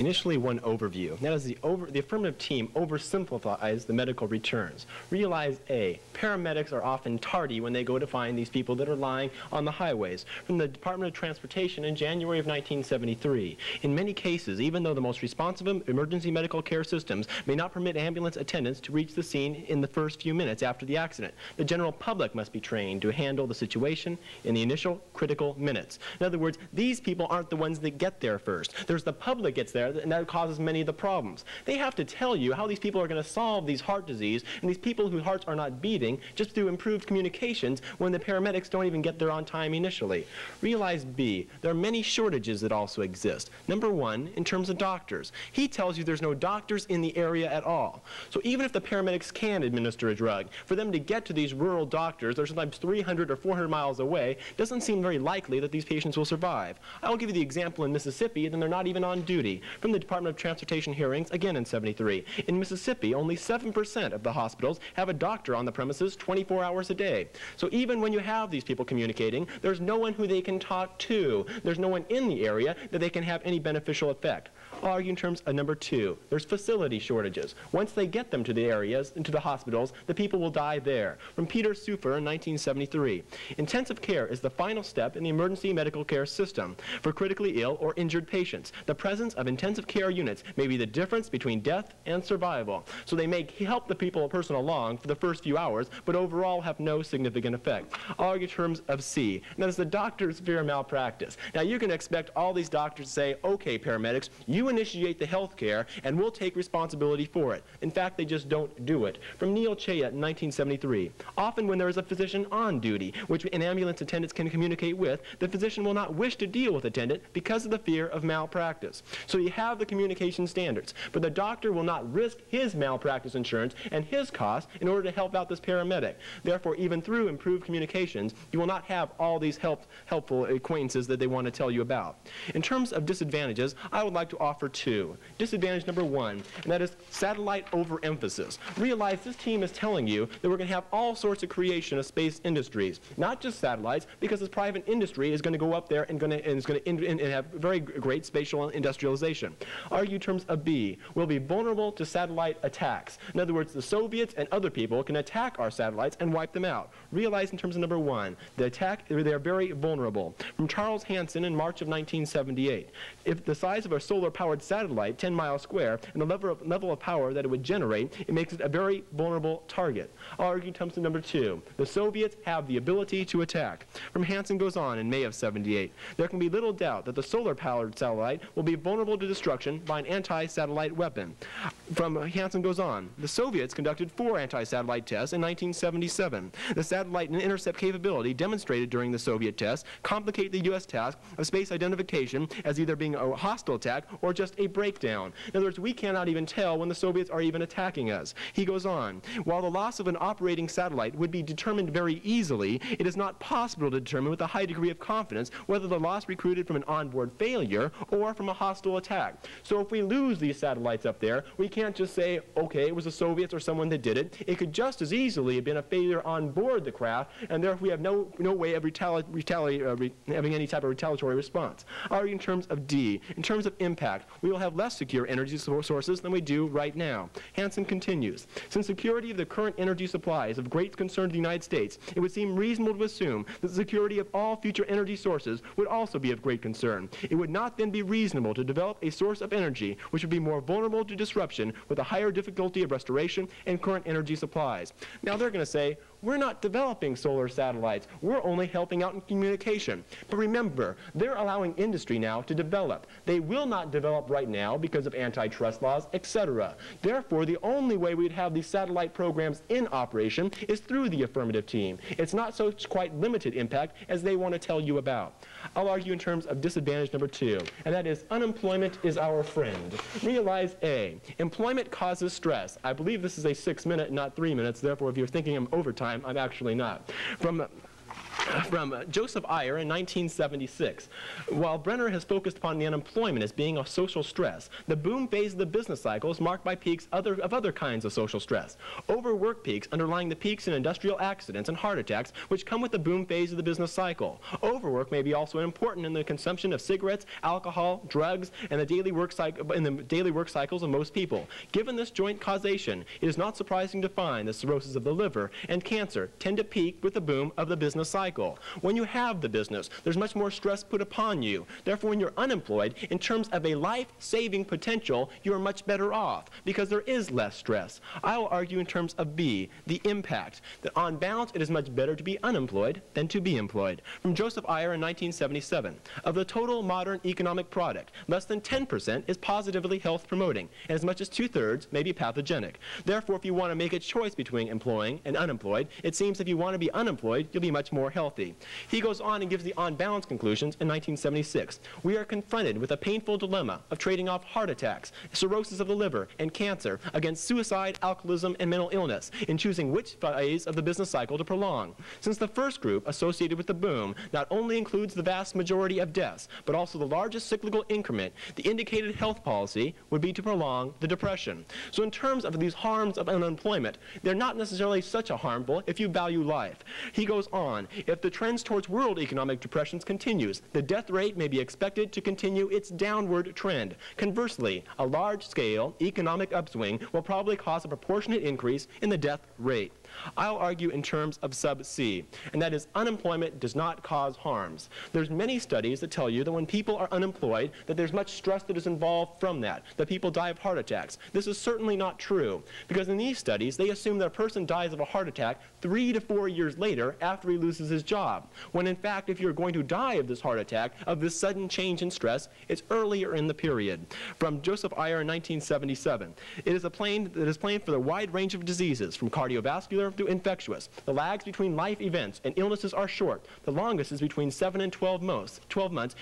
Initially, one overview. That is, the affirmative team oversimplifies the medical returns. Realize A, paramedics are often tardy when they go to find these people that are lying on the highways. From the Department of Transportation in January of 1973. In many cases, even though the most responsive emergency medical care systems may not permit ambulance attendants to reach the scene in the first few minutes after the accident, the general public must be trained to handle the situation in the initial critical minutes. In other words, these people aren't the ones that get there first. There's the public gets there, and that causes many of the problems. They have to tell you how these people are going to solve these heart disease and these people whose hearts are not beating just through improved communications when the paramedics don't even get there on time initially. Realize B, there are many shortages that also exist. Number one, in terms of doctors. He tells you there's no doctors in the area at all. So even if the paramedics can administer a drug, for them to get to these rural doctors, they're sometimes 300 or 400 miles away, doesn't seem very likely that these patients will survive. I'll give you the example in Mississippi, then they're not even on duty. From the Department of Transportation hearings, again in '73. In Mississippi, only 7% of the hospitals have a doctor on the premises 24 hours a day. So even when you have these people communicating, there's no one who they can talk to. There's no one in the area that they can have any beneficial effect. I'll argue in terms of number two. There's facility shortages. Once they get them to the areas, into the hospitals, the people will die there. From Peter Sufer in 1973. Intensive care is the final step in the emergency medical care system for critically ill or injured patients. The presence of intensive care units may be the difference between death and survival. So they may help the person along for the first few hours, but overall have no significant effect. I'll argue in terms of C. And that is the doctors fear malpractice. Now you can expect all these doctors to say, okay, paramedics, you initiate the health care and we'll take responsibility for it. In fact, they just don't do it. From Neil Chayat in 1973. Often when there is a physician on duty, which an ambulance attendant can communicate with, the physician will not wish to deal with the attendant because of the fear of malpractice. So you have the communication standards, but the doctor will not risk his malpractice insurance and his costs in order to help out this paramedic. Therefore, even through improved communications, you will not have all these helpful acquaintances that they want to tell you about. In terms of disadvantages, I would like to offer two. Disadvantage number one, and that is satellite overemphasis. Realize this team is telling you that we're going to have all sorts of creation of space industries, not just satellites, because this private industry is going to go up there and is going to have very great spatial industrialization. Argue in terms of B, we'll be vulnerable to satellite attacks. In other words, the Soviets and other people can attack our satellites and wipe them out. Realize in terms of number one, the attack, they're very vulnerable. From Charles Hanson in March of 1978, if the size of a solar-powered satellite, 10 miles square, and the level of power that it would generate, it makes it a very vulnerable target. I'll argue in terms of number two, the Soviets have the ability to attack. From Hanson goes on in May of '78, there can be little doubt that the solar-powered satellite will be vulnerable to destruction by an anti-satellite weapon. From Hanson goes on, the Soviets conducted 4 anti-satellite tests in 1977. The satellite and intercept capability demonstrated during the Soviet tests complicate the U.S. task of space identification as either being a hostile attack or just a breakdown. In other words, we cannot even tell when the Soviets are even attacking us. He goes on, while the loss of an operating satellite would be determined very easily, it is not possible to determine with a high degree of confidence whether the loss recruited from an onboard failure or from a hostile attack. So if we lose these satellites up there, we can't just say, okay, it was the Soviets or someone that did it. It could just as easily have been a failure on board the craft, and therefore we have no way of having any type of retaliatory response. In terms of D, in terms of impact, we will have less secure energy sources than we do right now. Hansen continues, since security of the current energy supply is of great concern to the United States, it would seem reasonable to assume that the security of all future energy sources would also be of great concern. It would not then be reasonable to develop a source of energy which would be more vulnerable to disruption with a higher difficulty of restoration and current energy supplies. Now they're going to say, we're not developing solar satellites. We're only helping out in communication. But remember, they're allowing industry now to develop. They will not develop right now because of antitrust laws, etc. Therefore, the only way we'd have these satellite programs in operation is through the affirmative team. It's not so quite limited impact as they want to tell you about. I'll argue in terms of disadvantage number two, and that is unemployment is our friend. Realize A, employment causes stress. I believe this is a 6-minute, not 3 minutes. Therefore, if you're thinking I'm overtime, I'm actually not. From From Joseph Ayer in 1976. While Brenner has focused upon the unemployment as being a social stress, the boom phase of the business cycle is marked by peaks of other kinds of social stress. Overwork peaks underlying the peaks in industrial accidents and heart attacks which come with the boom phase of the business cycle. Overwork may be also important in the consumption of cigarettes, alcohol, drugs, and the daily work cycles of most people. Given this joint causation, it is not surprising to find that cirrhosis of the liver and cancer tend to peak with the boom of the business cycle. When you have the business, there's much more stress put upon you. Therefore, when you're unemployed, in terms of a life-saving potential, you are much better off because there is less stress. I will argue in terms of B, the impact, that on balance, it is much better to be unemployed than to be employed. From Joseph Ayer in 1977, of the total modern economic product, less than 10% is positively health-promoting, and as much as 2/3 may be pathogenic. Therefore, if you want to make a choice between employing and unemployed, it seems if you want to be unemployed, you'll be much more healthy. He goes on and gives the on-balance conclusions in 1976. We are confronted with a painful dilemma of trading off heart attacks, cirrhosis of the liver, and cancer against suicide, alcoholism, and mental illness in choosing which phase of the business cycle to prolong. Since the first group associated with the boom not only includes the vast majority of deaths, but also the largest cyclical increment, the indicated health policy would be to prolong the depression. So in terms of these harms of unemployment, they're not necessarily such a harmful if you value life. He goes on, if the trends towards world economic depressions continues, the death rate may be expected to continue its downward trend. Conversely, a large-scale economic upswing will probably cause a proportionate increase in the death rate. I'll argue in terms of sub C, and that is unemployment does not cause harms. There's many studies that tell you that when people are unemployed, that there's much stress that is involved from that people die of heart attacks. This is certainly not true, because in these studies, they assume that a person dies of a heart attack 3 to 4 years later after he loses his job, when in fact, if you're going to die of this heart attack, of this sudden change in stress, it's earlier in the period. From Joseph Ayer in 1977, it is a plane that is planned for the wide range of diseases, from cardiovascular to infectious. The lags between life events and illnesses are short. The longest is between 7 and 12 months,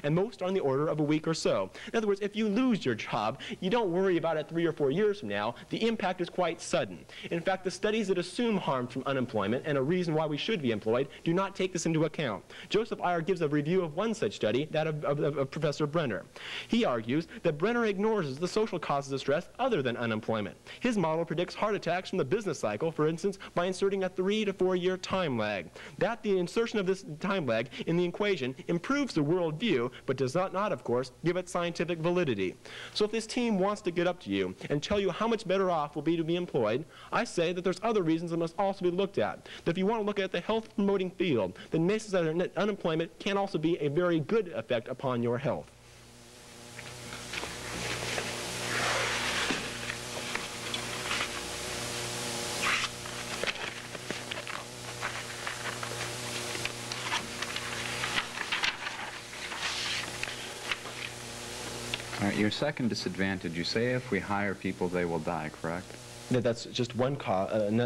and most are on the order of a week or so. In other words, if you lose your job, you don't worry about it 3 or 4 years from now. The impact is quite sudden. In fact, the studies that assume harm from unemployment and a reason why we should be employed do not take this into account. Joseph Ayer gives a review of one such study, that of Professor Brenner. He argues that Brenner ignores the social causes of stress other than unemployment. His model predicts heart attacks from the business cycle, for instance, by inserting a 3 to 4 year time lag. The insertion of this time lag in the equation improves the worldview, but does not, of course, give it scientific validity. So if this team wants to get up to you and tell you how much better off will be to be employed, I say that there's other reasons that must also be looked at. That if you want to look at the health-promoting field, then unemployment can also be a very good effect upon your health. Your second disadvantage, you say if we hire people, they will die, correct? That's just one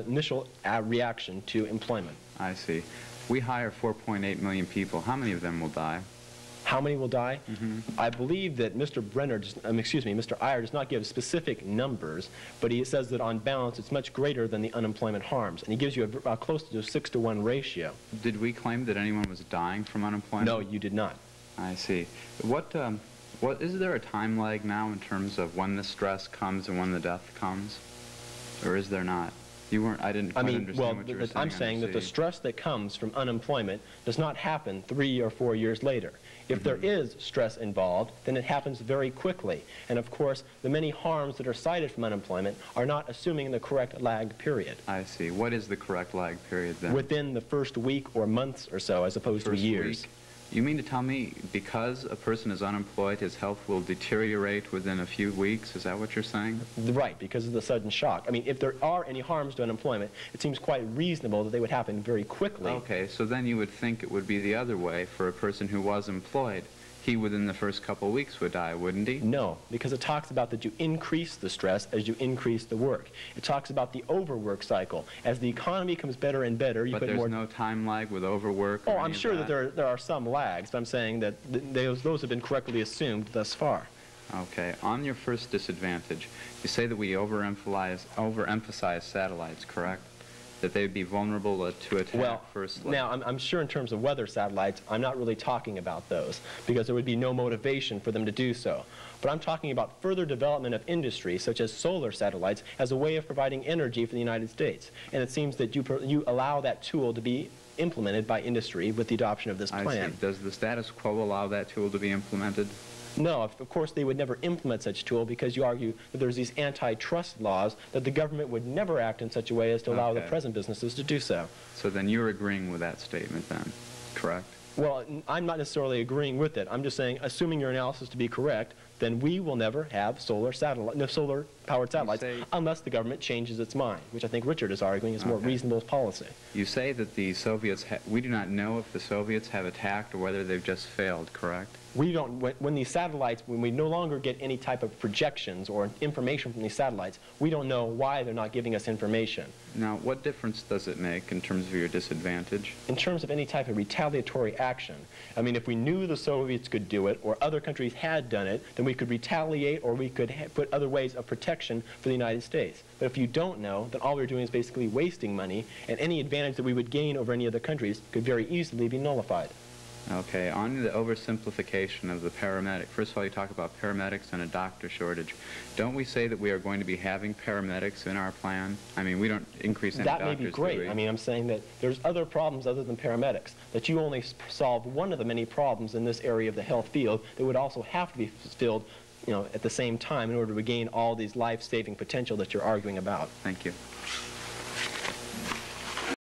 initial reaction to employment. I see. We hire 4.8 million people. How many of them will die? How many will die? I believe that Mr. Ayer does not give specific numbers, but he says that on balance it's much greater than the unemployment harms, and he gives you a close to a 6-to-1 ratio. Did we claim that anyone was dying from unemployment? No, you did not. I see. What is there a time lag now in terms of when the stress comes and when the death comes, or is there not? I didn't quite understand what you were saying. I'm saying that the stress that comes from unemployment does not happen 3 or 4 years later. If there is stress involved, then it happens very quickly. And of course, the many harms that are cited from unemployment are not assuming the correct lag period. I see. What is the correct lag period then? Within the first week or months or so, as opposed to years. Week. You mean to tell me because a person is unemployed, his health will deteriorate within a few weeks? Is that what you're saying? Right, because of the sudden shock. I mean, if there are any harms to unemployment, it seems quite reasonable that they would happen very quickly. Okay, so then you would think it would be the other way for a person who was employed. He, within the first couple of weeks, would die, wouldn't he? No, because it talks about that you increase the stress as you increase the work. It talks about the overwork cycle. As the economy becomes better and better, you put more... But there's no time lag with overwork? Oh, I'm sure that there are some lags, but I'm saying that those have been correctly assumed thus far. Okay. On your first disadvantage, you say that we overemphasize satellites, correct? that they would be vulnerable to attack firstly? Now, I'm sure in terms of weather satellites, I'm not really talking about those, because there would be no motivation for them to do so. But I'm talking about further development of industry, such as solar satellites, as a way of providing energy for the United States. And it seems that you allow that tool to be implemented by industry with the adoption of this plan. I see. Does the status quo allow that tool to be implemented? No, of course they would never implement such a tool, because you argue that there's these antitrust laws that the government would never act in such a way as to allow the present businesses to do so. So then you're agreeing with that statement then, correct? Well, I'm not necessarily agreeing with it. I'm just saying, assuming your analysis to be correct, then we will never have solar-powered satellites unless the government changes its mind, which I think Richard is arguing is more reasonable policy. You say that the Soviets, we do not know if the Soviets have attacked or whether they've just failed, correct? We don't, when these satellites, when we no longer get any type of projections or information from these satellites, we don't know why they're not giving us information. Now, what difference does it make in terms of your disadvantage? In terms of any type of retaliatory action. I mean, if we knew the Soviets could do it, or other countries had done it, then we could retaliate, or we could put other ways of protection for the United States. But if you don't know, then all we're doing is basically wasting money, and any advantage that we would gain over any other countries could very easily be nullified. Okay, on the oversimplification of the paramedic. First of all, you talk about paramedics and a doctor shortage. Don't we say that we are going to be having paramedics in our plan? I mean, we don't increase any doctors, that may be great. I mean, I'm saying that there's other problems other than paramedics, that you only solved one of the many problems in this area of the health field that would also have to be filled, at the same time in order to gain all these life-saving potential that you're arguing about. Thank you.